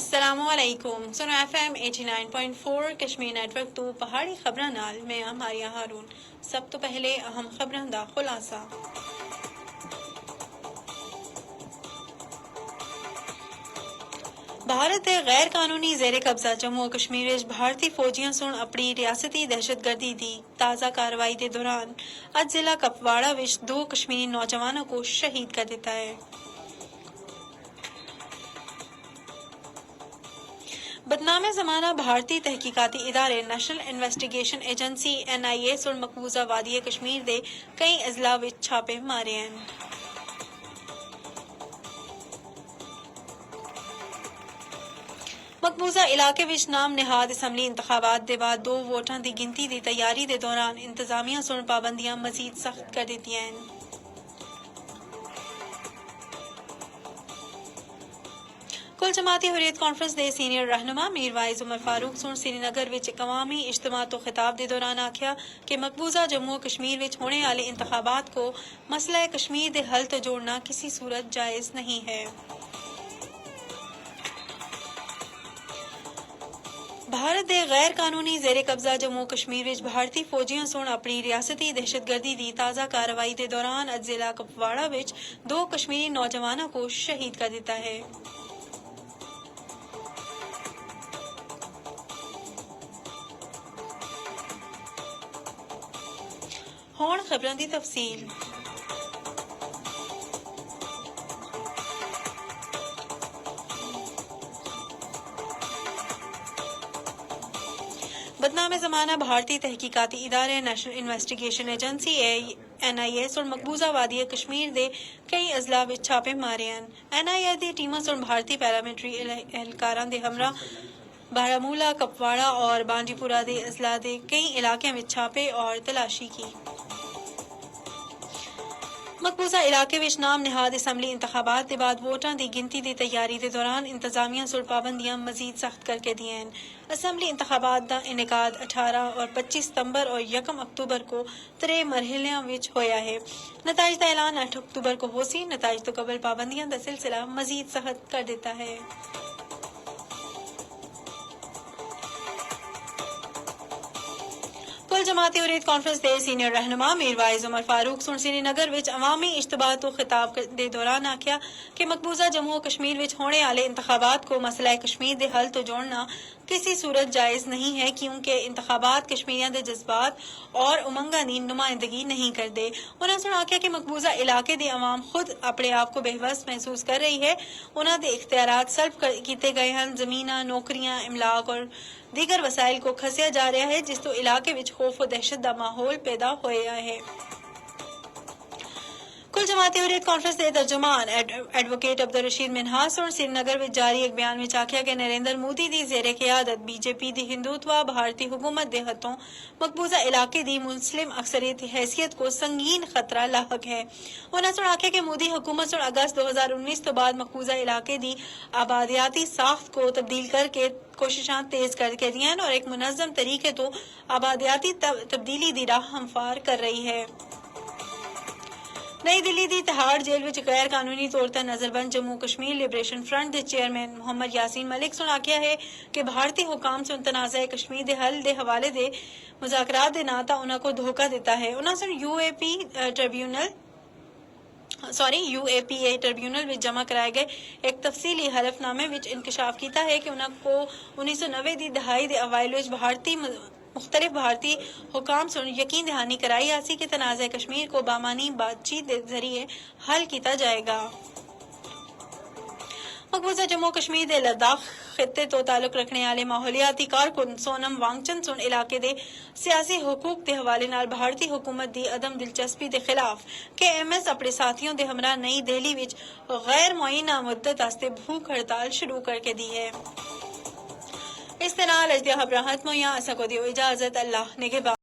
السلام علیکم سنو FM 89.4 کشمیر نیٹورک تو پہاڑی خبراں نال میں ماریہ ہارون۔ سب تو پہلے اہم خبراں دا خلاصہ۔ بھارت دے غیر قانونی زیر قبضہ جموں و کشمیر وچ بھارتی فوجیاں سن اپنی ریاستی دہشت گردی دی تازہ کارروائی دے دوران اج ضلع کپواڑہ وچ 2 کشمیری نوجوانوں کو شہید کر دیتا ہے۔ بدنام زمانہ بھارتی تحقیقاتی ادارے نیشنل انویسٹیگیشن ایجنسی NIA سن مقبوضہ وادی کشمیر دے کئی اضلاع وچ چھاپے مارے ہیں۔ مقبوضہ علاقے وچ نام نہاد اسمبلی انتخابات دے بعد 2 ووٹاں دی گنتی دی تیاری دے دوران انتظامیہ سن پابندیاں مزید سخت کر دتیاں ہیں۔ کل جماعتی حریت کانفرنس دے سینئر رہنما میر وائز عمر فاروق سن سری نگر وچ ایک عوامی اجتماع تو خطاب دے دوران آکھیا کہ مقبوضہ جموں و کشمیر وچ ہونے والے انتخابات کو مسئلہ کشمیر دے حل تو جوڑنا کسی صورت جائز نہیں ہے۔ بھارت دے غیر قانونی زیر قبضہ جموں کشمیر وچ بھارتی فوجیاں سن اپنی ریاستی دہشت گردی دی تازہ کارروائی دے دوران اج ضلع کپواڑہ وچ 2 کشمیری نوجوانوں کو شہید کر دیتا ہے۔ ہون خبراں دی تفصیل۔ بدنام زمانہ بھارتی تحقیقاتی ادارے نیشنل انویسٹیگیشن ایجنسی NIA سن مقبوضہ وادی کشمیر دے کئی اضلاع وچ چھاپے مارے ہیں۔ NIA دی ٹیماں سن بھارتی پیراملٹری اہلکاراں دے ہمراہ بارہمولہ، کپواڑہ اور بانڈی پورہ دے اضلاع دے کئی علاقے وچ چھاپے اور تلاشی کی۔ مقبوضہ علاقے وچ نام نہاد اسمبلی انتخابات دے بعد ووٹاں دی گنتی دی تیاری دے دوران انتظامیہ سن پابندیاں مزید سخت کر کے دیاں ہیں۔ اسمبلی انتخابات دا انعقاد 18 اور 25 ستمبر اور 1 اکتوبر کو 3 مرحلیاں وچ ہویا ہے۔ نتائج دا اعلان 8 اکتوبر کو ہو سی۔ نتائج تو قبل پابندیاں دا سلسلہ مزید سخت کر دیتا ہے۔ کل جماعتی حریت کانفرنس دے سینئر رہنما میر وائز عمر فاروق سن سری نگر وچ عوامی اجتماع تو خطاب دے دوران آکھیا کہ مقبوضہ جموں و کشمیر وچ ہونے والے انتخابات کو مسئلہ کشمیر دے حل تو جوڑنا کسی صورت جائز نہیں ہے، کیونکہ انتخابات کشمیریاں دے جذبات اور امنگاں دی نمائندگی نہیں کردے۔ انہاں سن آکھیا کہ مقبوضہ علاقے دی عوام خود اپنے آپ کو بے بس محسوس کر رہی ہے۔ انہاں دے اختیارات سلب کیتے گئے ہیں، زمیناں، نوکریاں، املاک اور دیگر وسائل کو کھسیا جا رہا ہے، جس تو علاقے وچ خوف و دہشت دا ماحول پیدا ہویا ہے۔ کل جماعتی حریت کانفرنس دے ترجمان ایڈوکیٹ عبدالرشید منہاس اور سری نگر وچ جاری ایک بیان وچ آکھیا کہ نریندر مودی دی زیر قیادت BJP دی ہندوتوا بھارتی حکومت دے ہتھوں مقبوضہ علاقے دی مسلم اکثریت حیثیت کو سنگین خطرہ لاحق ہے۔ انہاں سن آکھیا کہ مودی حکومت سن اگست 2019 تو بعد مقبوضہ علاقے دی آبادیاتی ساخت کو تبدیل کر کے کوششاں تیز کر کے دیاں اور ایک منظم طریقے تو آبادیاتی تبدیلی دی راہ ہموار کر رہی ہے۔ نئی دلی دی تہاڑ جیل وچ غیر قانونی طور تے نظر بند جموں کشمیر لبریشن فرنٹ دے چیئرمین محمد یاسین ملک سن آکھیا ہے کہ بھارتی حکام سن تنازع کشمیر دے حل دے حوالے دے مذاکرات دے ناتا انہاں کو دھوکہ دیتا ہے۔ انہاں سن UAPA ٹریبیونل وچ جمع کرائے گئے ایک تفصیلی حلف نامے وچ انکشاف کیتا ہے کہ انہاں کو 1990 دی دہائی دے اوائل وچ مختلف بھارتی حکام سن یقین دہانی کرائی آسی کہ تنازع کشمیر کو بامانی بات چیت کے ذریعے حل کیتا جائے گا۔ مقبوضہ جموں کشمیر دے لداخ خطے تو تعلق رکھنے والے ماحولیاتی کارکن سونم وانگچن سن علاقے دے سیاسی حقوق دے حوالے نال بھارتی حکومت دی عدم دلچسپی دے خلاف KMS اپنے ساتھیوں دے ہمراہ نئی دہلی وچ غیر معینہ مدت واسطے بھوک ہڑتال شروع کر کے دی ہے۔ اس دے نال اج دی خبراں ختم ہوئیاں۔ اساں کو دیو اجازت، اللہ نگہبان۔